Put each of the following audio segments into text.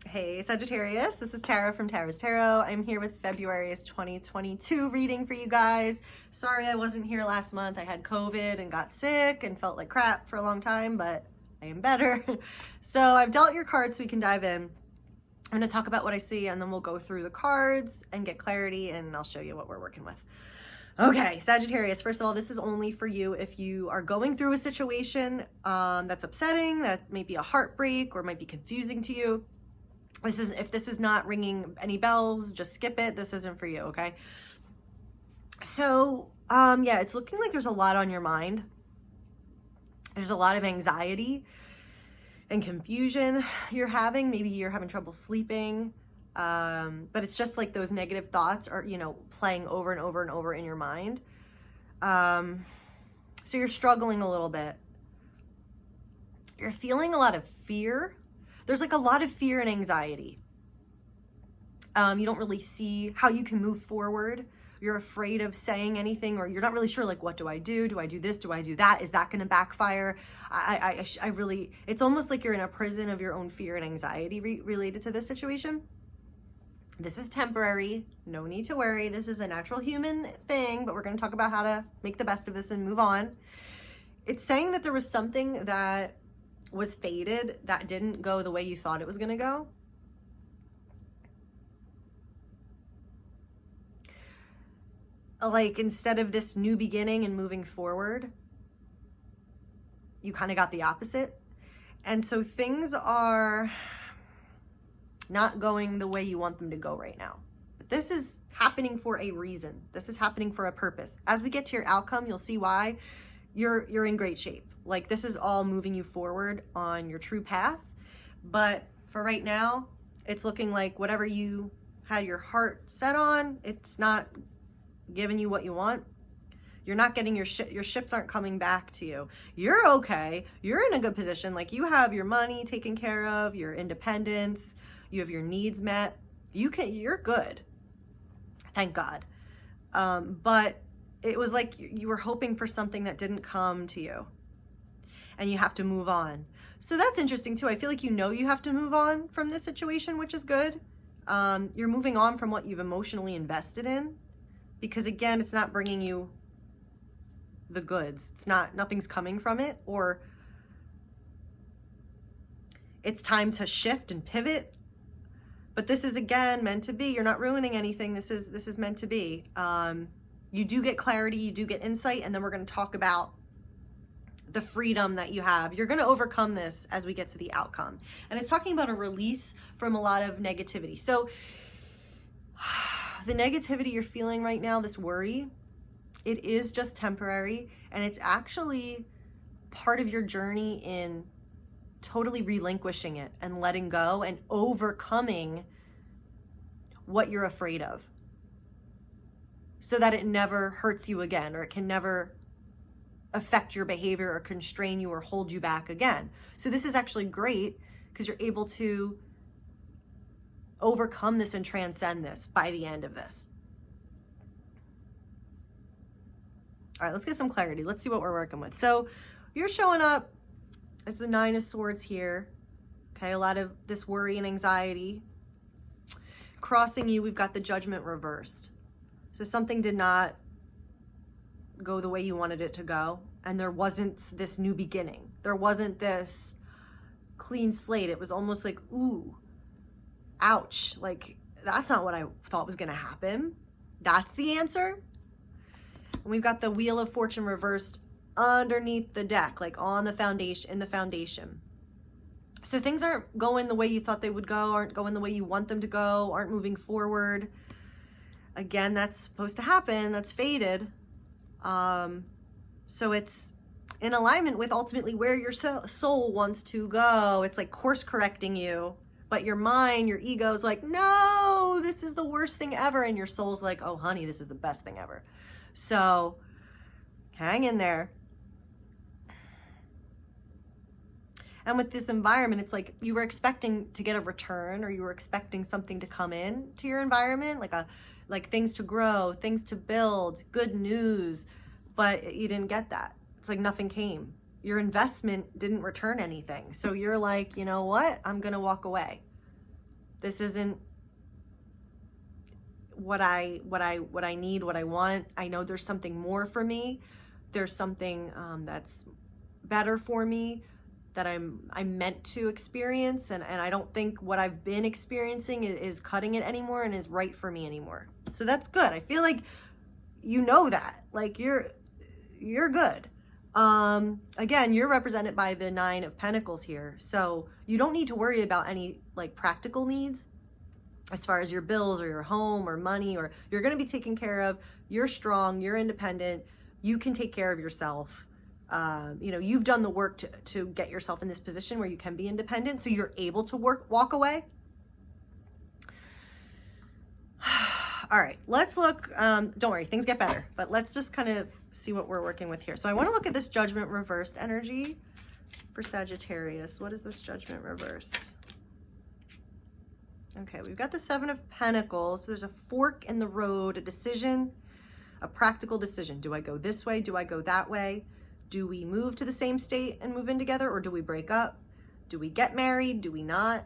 Hey Sagittarius, this is Tara from Tara's Tarot. I'm here with February's 2022 reading for you guys. Sorry I wasn't here last month. I had COVID and got sick and felt like crap for a long time, but I am better. So I've dealt your cards so we can dive in. I'm going to talk about what I see and then we'll go through the cards and get clarity and I'll show you what we're working with. Okay, Sagittarius, first of all, this is only for you if you are going through a situation that's upsetting, that may be a heartbreak or might be confusing to you. If this is not ringing any bells, just skip it. This isn't for you, okay? So, yeah, it's looking like there's a lot on your mind. There's a lot of anxiety and confusion you're having. Maybe you're having trouble sleeping. But it's just like those negative thoughts are, playing over and over and over in your mind. So you're struggling a little bit. You're feeling a lot of fear. There's like a lot of fear and anxiety. You don't really see how you can move forward. You're afraid of saying anything, or you're not really sure, like, what do I do? Do I do this? Do I do that? Is that going to backfire? I really, it's almost like you're in a prison of your own fear and anxiety related to this situation. This is temporary. No need to worry. This is a natural human thing, but we're going to talk about how to make the best of this and move on. It's saying that there was something that was fated that didn't go the way you thought it was going to go. Like, instead of this new beginning and moving forward, you kind of got the opposite. And so things are not going the way you want them to go right now. But this is happening for a reason. This is happening for a purpose. As we get to your outcome, you'll see why. You're in great shape. Like, this is all moving you forward on your true path. But for right now, it's looking like whatever you had your heart set on, it's not giving you what you want. You're not getting your ships aren't coming back to you. You're okay. You're in a good position. Like, you have your money taken care of, your independence, you have your needs met. You're good. Thank God. But it was like you were hoping for something that didn't come to you. And you have to move on. So that's interesting too. I feel like you have to move on from this situation, which is good. You're moving on from what you've emotionally invested in. Because again, it's not bringing you the goods. Nothing's coming from it. Or it's time to shift and pivot. But this is, again, meant to be. You're not ruining anything. This is meant to be. You do get clarity, you do get insight, and then we're going to talk about the freedom that you have. You're going to overcome this as we get to the outcome. And it's talking about a release from a lot of negativity. So the negativity you're feeling right now, this worry, it is just temporary, and it's actually part of your journey in totally relinquishing it and letting go and overcoming what you're afraid of, so that it never hurts you again, or it can never affect your behavior or constrain you or hold you back again. So this is actually great because you're able to overcome this and transcend this by the end of this. All right, let's get some clarity. Let's see what we're working with. So you're showing up as the 9 of Swords here. Okay, a lot of this worry and anxiety. Crossing you, we've got the Judgment reversed. So something did not go the way you wanted it to go, and there wasn't this new beginning. There wasn't this clean slate. It was almost like, ooh, ouch. Like, that's not what I thought was going to happen. That's the answer. And we've got the Wheel of Fortune reversed underneath the deck, like on the foundation, in the foundation. So things aren't going the way you thought they would go, aren't going the way you want them to go, aren't moving forward. Again, that's supposed to happen. That's fated. So it's in alignment with ultimately where your soul wants to go. It's like course correcting you, but your mind, your ego is like, no, this is the worst thing ever. And your soul's like, oh honey, this is the best thing ever. So hang in there. And with this environment, it's like you were expecting to get a return, or you were expecting something to come in to your environment, like things to grow, things to build, good news, but you didn't get that. It's like nothing came. Your investment didn't return anything. So you're like, you know what? I'm going to walk away. This isn't what I need, what I want. I know there's something more for me. There's something that's better for me that I'm meant to experience, and I don't think what I've been experiencing is cutting it anymore and is right for me anymore. So that's good. I feel like you know that, like you're good. Again, you're represented by the 9 of Pentacles here, so you don't need to worry about any like practical needs as far as your bills or your home or money, or you're going to be taken care of. You're strong, you're independent, you can take care of yourself. You know, you've done the work to get yourself in this position where you can be independent, so you're able to walk away. All right, let's look. Don't worry, things get better, but let's just kind of see what we're working with here. So I want to look at this Judgment reversed energy for Sagittarius. What is this Judgment reversed? Okay, we've got the 7 of Pentacles. So there's a fork in the road, a decision, a practical decision. Do I go this way? Do I go that way? Do we move to the same state and move in together, or do we break up? Do we get married? Do we not?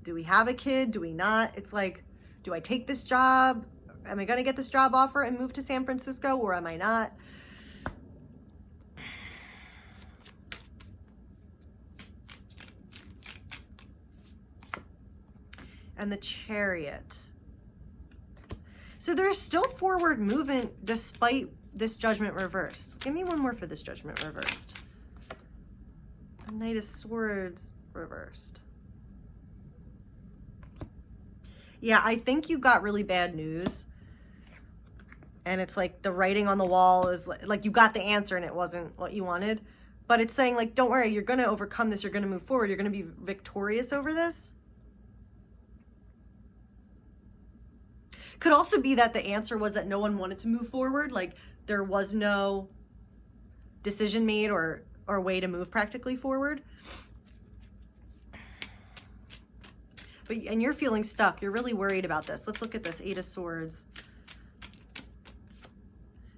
Do we have a kid? Do we not? It's like, do I take this job? Am I going to get this job offer and move to San Francisco, or am I not? And the Chariot. So there's still forward movement despite this Judgment reversed. Give me one more for this Judgment reversed. The Knight of Swords reversed. Yeah, I think you got really bad news. And it's like the writing on the wall is like you got the answer and it wasn't what you wanted. But it's saying like, don't worry, you're going to overcome this. You're going to move forward. You're going to be victorious over this. Could also be that the answer was that no one wanted to move forward. Like there was no decision made or way to move practically forward. And you're feeling stuck. You're really worried about this. Let's look at this 8 of Swords.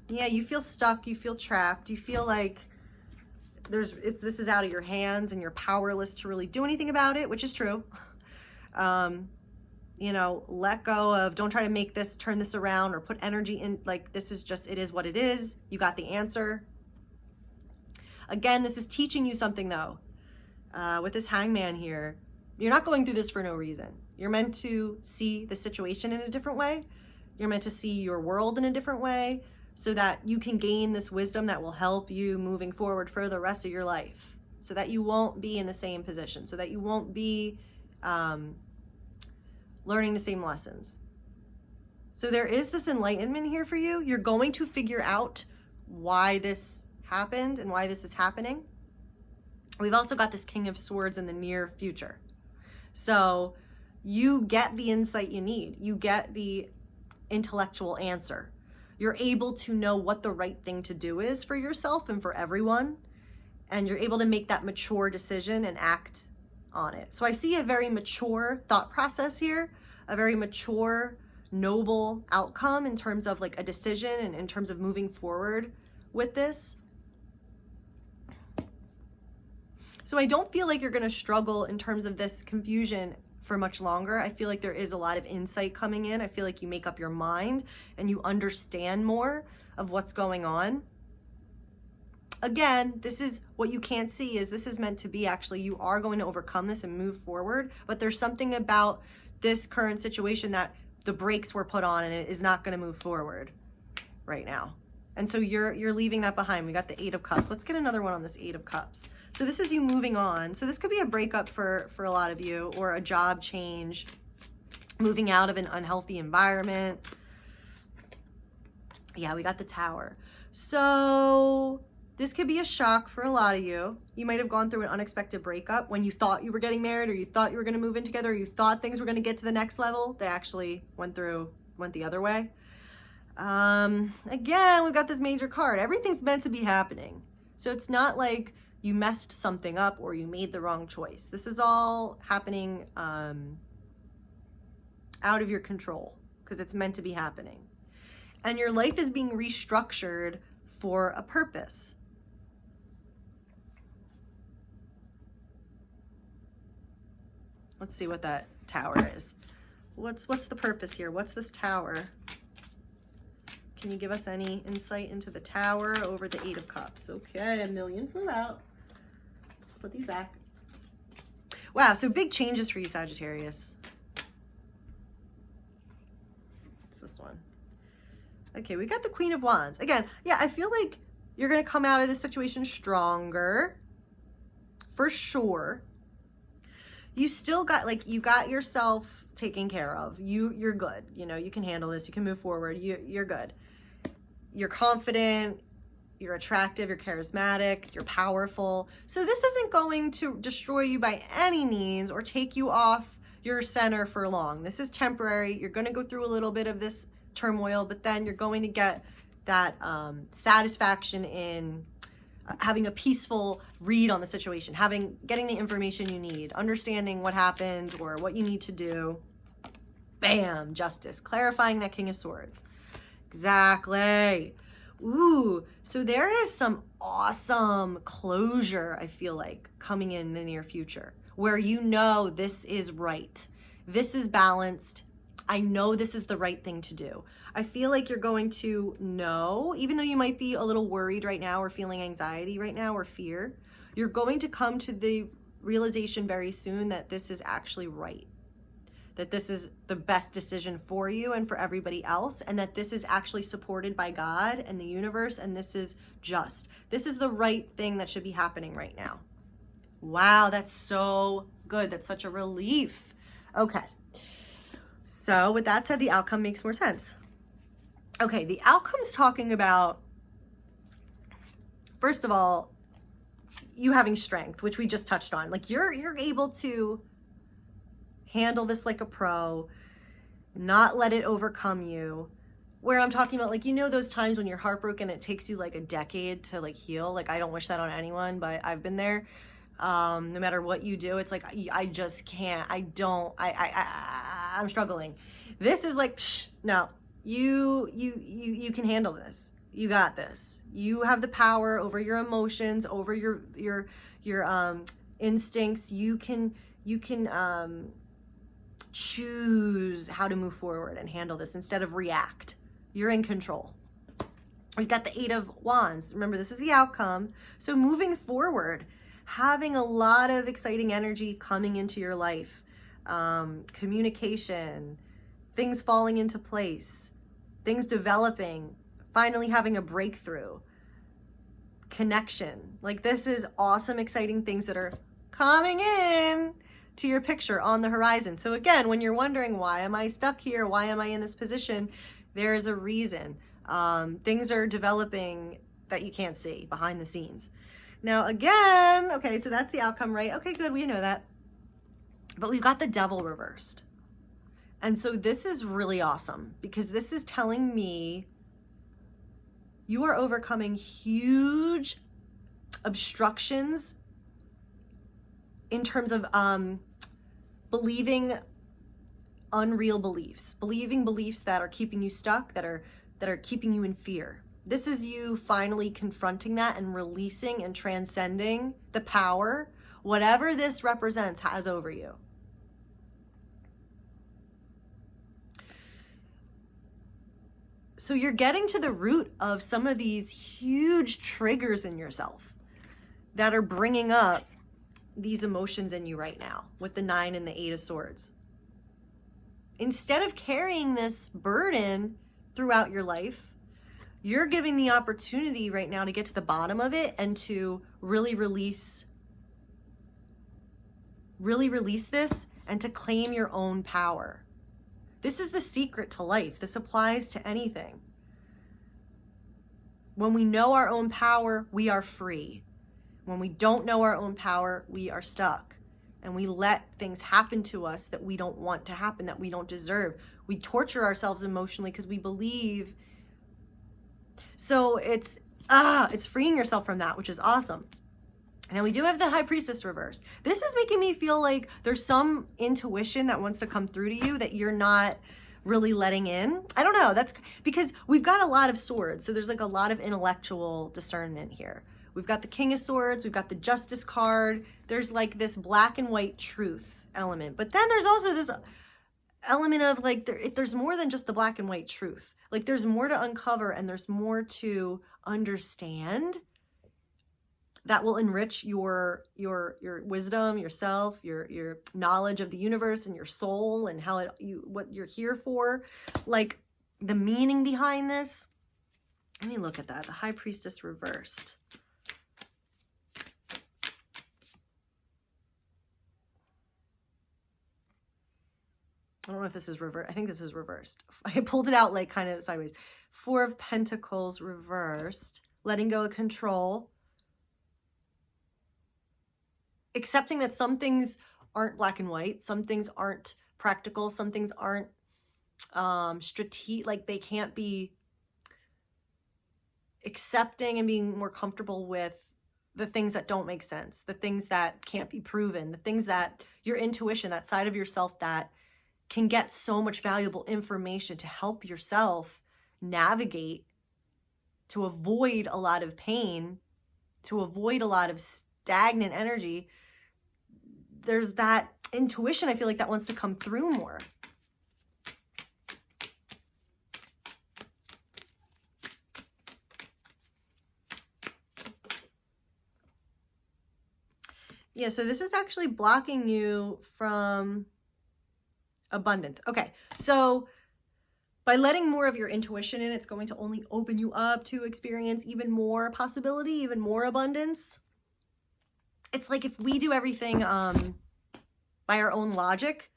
Yeah, you feel stuck. You feel trapped. You feel like this is out of your hands and you're powerless to really do anything about it, which is true. You know, let go of, don't try to turn this around or put energy in. Like this is just, it is what it is. You got the answer. Again, this is teaching you something though. With this Hangman here, you're not going through this for no reason. You're meant to see the situation in a different way. You're meant to see your world in a different way so that you can gain this wisdom that will help you moving forward for the rest of your life, so that you won't be in the same position, so that you won't be learning the same lessons. So there is this enlightenment here for you. You're going to figure out why this happened and why this is happening. We've also got this King of Swords in the near future. So you get the insight you need. You get the intellectual answer. You're able to know what the right thing to do is for yourself and for everyone. And you're able to make that mature decision and act on it. So I see a very mature thought process here, a very mature, noble outcome in terms of like a decision and in terms of moving forward with this. So I don't feel like you're going to struggle in terms of this confusion for much longer. I feel like there is a lot of insight coming in. I feel like you make up your mind and you understand more of what's going on. Again, this is what you can't see, is this is meant to be actually, you are going to overcome this and move forward, but there's something about this current situation that the brakes were put on and it is not going to move forward right now. And so you're leaving that behind. We got the 8 of Cups. Let's get another one on this 8 of Cups. So this is you moving on. So this could be a breakup for a lot of you, or a job change, moving out of an unhealthy environment. Yeah, we got the Tower. So this could be a shock for a lot of you. You might have gone through an unexpected breakup when you thought you were getting married, or you thought you were going to move in together, or you thought things were going to get to the next level. They actually went the other way. Again, we've got this major card. Everything's meant to be happening. So it's not like you messed something up or you made the wrong choice. This is all happening out of your control because it's meant to be happening. And your life is being restructured for a purpose. Let's see what that Tower is. What's the purpose here? What's this Tower? Can you give us any insight into the Tower over the Eight of Cups? Okay, a million flew out. Let's put these back. Wow, so big changes for you, Sagittarius. What's this one? Okay, we got the Queen of Wands. Again, yeah, I feel like you're going to come out of this situation stronger. For sure. You still got, like, you got yourself taken care of. You're good. You know, you can handle this. You can move forward. You're good. You're confident. You're attractive. You're charismatic. You're powerful. So this isn't going to destroy you by any means or take you off your center for long. This is temporary. You're going to go through a little bit of this turmoil, but then you're going to get that satisfaction in having a peaceful read on the situation, getting the information you need, understanding what happened or what you need to do. Bam, justice, clarifying that King of Swords. Exactly. Ooh, so there is some awesome closure, I feel like, coming in the near future, where you know this is right. This is balanced. I know this is the right thing to do. I feel like you're going to know, even though you might be a little worried right now or feeling anxiety right now or fear, you're going to come to the realization very soon that this is actually right, that this is the best decision for you and for everybody else, and that this is actually supported by God and the universe, and this is just. This is the right thing that should be happening right now. Wow, that's so good. That's such a relief. Okay. So with that said, the outcome makes more sense. Okay, the outcome's talking about, first of all, you having strength, which we just touched on. Like you're able to handle this like a pro, not let it overcome you. Where I'm talking about, like, you know, those times when you're heartbroken, it takes you like a decade to like heal. Like, I don't wish that on anyone, but I've been there. No matter what you do, it's like, I just can't, I'm struggling. This is like, no, you can handle this. You got this. You have the power over your emotions, over your instincts. You can choose how to move forward and handle this instead of react. You're in control. We've got the Eight of Wands. Remember, this is the outcome. So moving forward, having a lot of exciting energy coming into your life, communication, things falling into place, things developing, finally having a breakthrough, connection. Like, this is awesome, exciting things that are coming in to your picture on the horizon. So again, when you're wondering, why am I stuck here? Why am I in this position? There is a reason. Things are developing that you can't see behind the scenes. Now, again, okay, so that's the outcome, right? Okay, good, we know that. But we've got the Devil reversed. And so this is really awesome because this is telling me you are overcoming huge obstructions in terms of believing unreal beliefs, believing beliefs that are keeping you stuck, that are keeping you in fear. This is you finally confronting that and releasing and transcending the power, whatever this represents, has over you. So you're getting to the root of some of these huge triggers in yourself that are bringing up these emotions in you right now with the 9 and the 8 of Swords. Instead of carrying this burden throughout your life, you're giving the opportunity right now to get to the bottom of it and to really release this and to claim your own power. This is the secret to life. This applies to anything. When we know our own power, we are free. When we don't know our own power, we are stuck. And we let things happen to us that we don't want to happen, that we don't deserve. We torture ourselves emotionally because we believe. So it's freeing yourself from that, which is awesome. Now we do have the High Priestess reverse. This is making me feel like there's some intuition that wants to come through to you that you're not really letting in. I don't know. That's because we've got a lot of swords. So there's like a lot of intellectual discernment here. We've got the King of Swords. We've got the Justice card. There's like this black and white truth element. But then there's also this element of like, there's more than just the black and white truth. Like there's more to uncover and there's more to understand that will enrich your wisdom, yourself, your knowledge of the universe and your soul and how what you're here for. Like the meaning behind this. Let me look at that. The High Priestess reversed. I don't know if this is reversed. I think this is reversed. I pulled it out like kind of sideways. Four of Pentacles reversed. Letting go of control. Accepting that some things aren't black and white. Some things aren't practical. Some things aren't strategic. Like they can't be. Accepting and being more comfortable with the things that don't make sense. The things that can't be proven. The things that your intuition, that side of yourself that can get so much valuable information to help yourself navigate, to avoid a lot of pain, to avoid a lot of stagnant energy. There's that intuition, I feel like, that wants to come through more. Yeah, so this is actually blocking you from abundance. Okay, so by letting more of your intuition in, it's going to only open you up to experience even more possibility, even more abundance. It's like if we do everything by our own logic,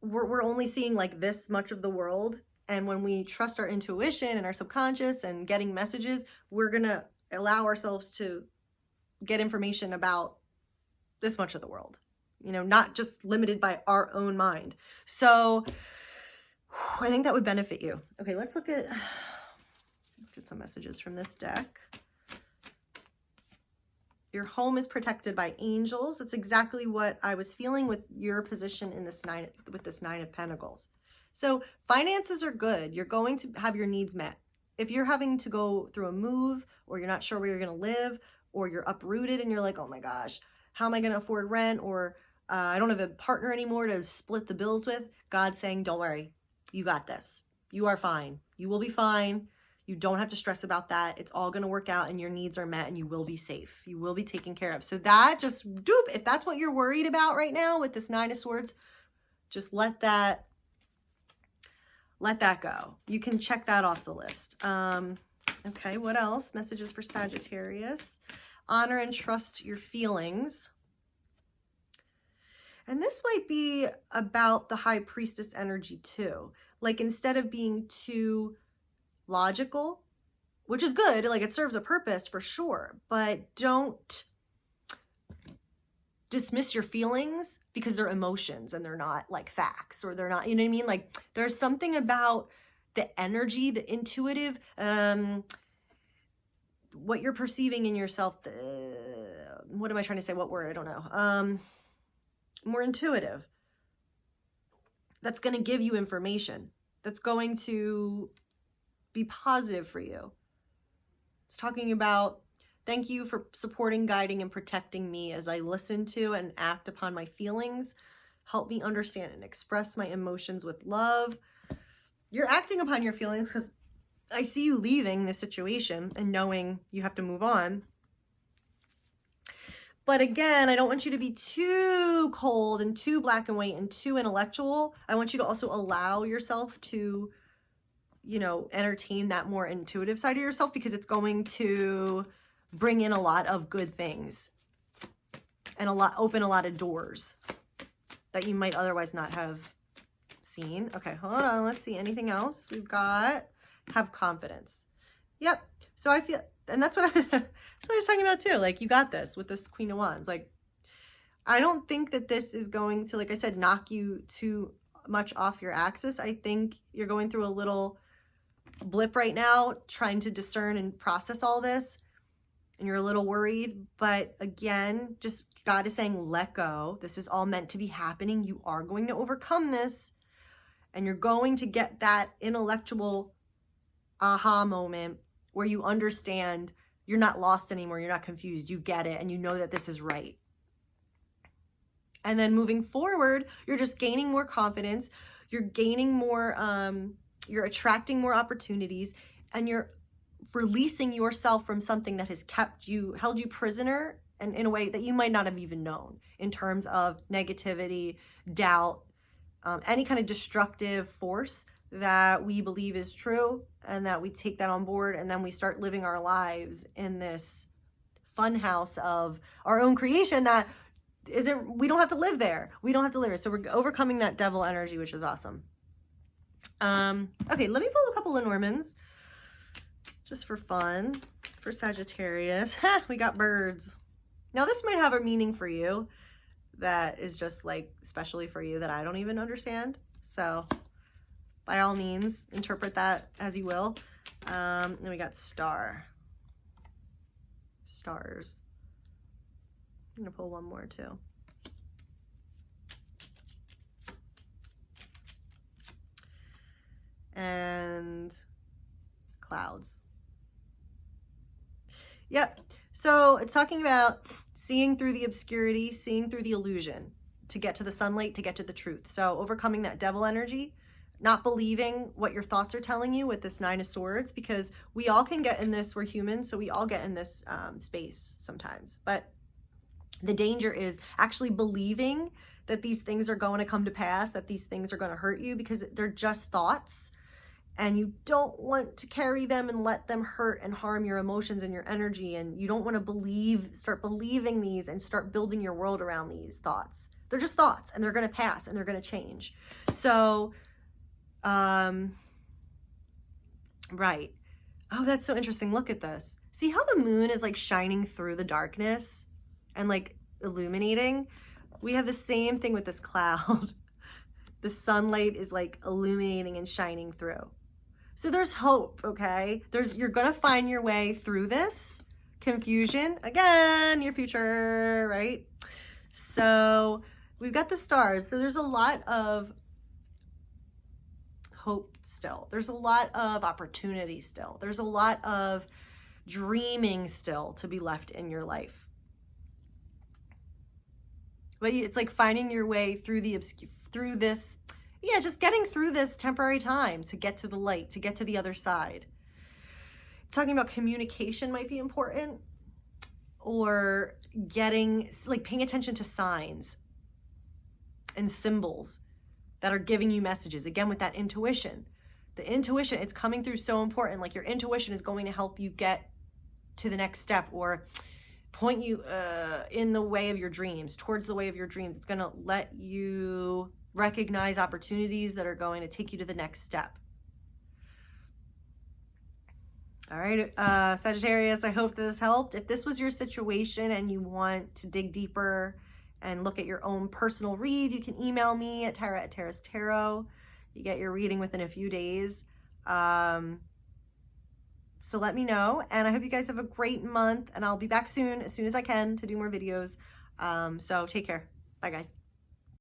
we're only seeing like this much of the world. And when we trust our intuition and our subconscious and getting messages, we're going to allow ourselves to get information about this much of the world, you know, not just limited by our own mind. So I think that would benefit you. Okay, let's get some messages from this deck. Your home is protected by angels. That's exactly what I was feeling with your position in this Nine of Pentacles. So finances are good. You're going to have your needs met. If you're having to go through a move, or you're not sure where you're going to live, or you're uprooted and you're like, oh my gosh, how am I going to afford rent? Or I don't have a partner anymore to split the bills with. God's saying, don't worry. You got this. You are fine. You will be fine. You don't have to stress about that. It's all going to work out and your needs are met and you will be safe. You will be taken care of. So that just, if that's what you're worried about right now with this Nine of Swords, just let that go. You can check that off the list. Okay, what else? Messages for Sagittarius. Honor and trust your feelings. And this might be about the High Priestess energy too. Like instead of being too logical, which is good, like it serves a purpose for sure, but don't dismiss your feelings because they're emotions and they're not like facts, or they're not, you know what I mean? Like there's something about the energy, the intuitive, what you're perceiving in yourself. What am I trying to say? What word? I don't know. More intuitive. That's going to give you information. That's going to be positive for you. It's talking about, thank you for supporting, guiding, and protecting me as I listen to and act upon my feelings. Help me understand and express my emotions with love. You're acting upon your feelings because I see you leaving this situation and knowing you have to move on. But again, I don't want you to be too cold and too black and white and too intellectual. I want you to also allow yourself to, you know, entertain that more intuitive side of yourself, because it's going to bring in a lot of good things and open a lot of doors that you might otherwise not have seen. Okay, hold on. Let's see. Anything else? We've got have confidence. Yep. So I feel, and that's what I was talking about too. Like you got this with this Queen of Wands. Like I don't think that this is going to, like I said, knock you too much off your axis. I think you're going through a little blip right now, trying to discern and process all this, and you're a little worried. But again, just God is saying, let go. This is all meant to be happening. You are going to overcome this, and you're going to get that intellectual aha moment where you understand you're not lost anymore. You're not confused. You get it. And you know that this is right. And then moving forward, you're just gaining more confidence. You're gaining more, you're attracting more opportunities, and you're releasing yourself from something that has held you prisoner, and in a way that you might not have even known, in terms of negativity, doubt, any kind of destructive force that we believe is true, and that we take that on board, and then we start living our lives in this fun house of our own creation that we don't have to live there. We don't have to live there. So we're overcoming that devil energy, which is awesome. Okay, let me pull a couple of Normans just for fun for Sagittarius. We got birds. Now this might have a meaning for you that is just like especially for you that I don't even understand. So by all means, interpret that as you will. Then we got stars. I'm gonna pull one more too. And clouds. Yep. So it's talking about seeing through the obscurity, seeing through the illusion to get to the sunlight, to get to the truth. So overcoming that devil energy, not believing what your thoughts are telling you with this Nine of Swords, because we all can get in this, we're humans, so we all get in this space sometimes. But the danger is actually believing that these things are going to come to pass, that these things are going to hurt you, because they're just thoughts. And you don't want to carry them and let them hurt and harm your emotions and your energy. And you don't want to start believing these and start building your world around these thoughts. They're just thoughts, and they're going to pass, and they're going to change. So, right. Oh, that's so interesting. Look at this. See how the moon is like shining through the darkness and like illuminating? We have the same thing with this cloud. The sunlight is like illuminating and shining through. So there's hope, okay? You're gonna find your way through this confusion. Again, your future, right? So we've got the stars. So there's a lot of hope still. There's a lot of opportunity still. There's a lot of dreaming still to be left in your life. But it's like finding your way through this, just getting through this temporary time to get to the light, to get to the other side. Talking about communication might be important, or paying attention to signs and symbols that are giving you messages. Again, with that intuition. The intuition, it's coming through so important. Like your intuition is going to help you get to the next step, or point you in the way of your dreams, towards the way of your dreams. It's going to let you recognize opportunities that are going to take you to the next step. All right, Sagittarius, I hope this helped. If this was your situation and you want to dig deeper and look at your own personal read, you can email me at Tara@TarasTarot. You get your reading within a few days. So let me know, and I hope you guys have a great month, and I'll be back soon as I can to do more videos. So take care. Bye, guys.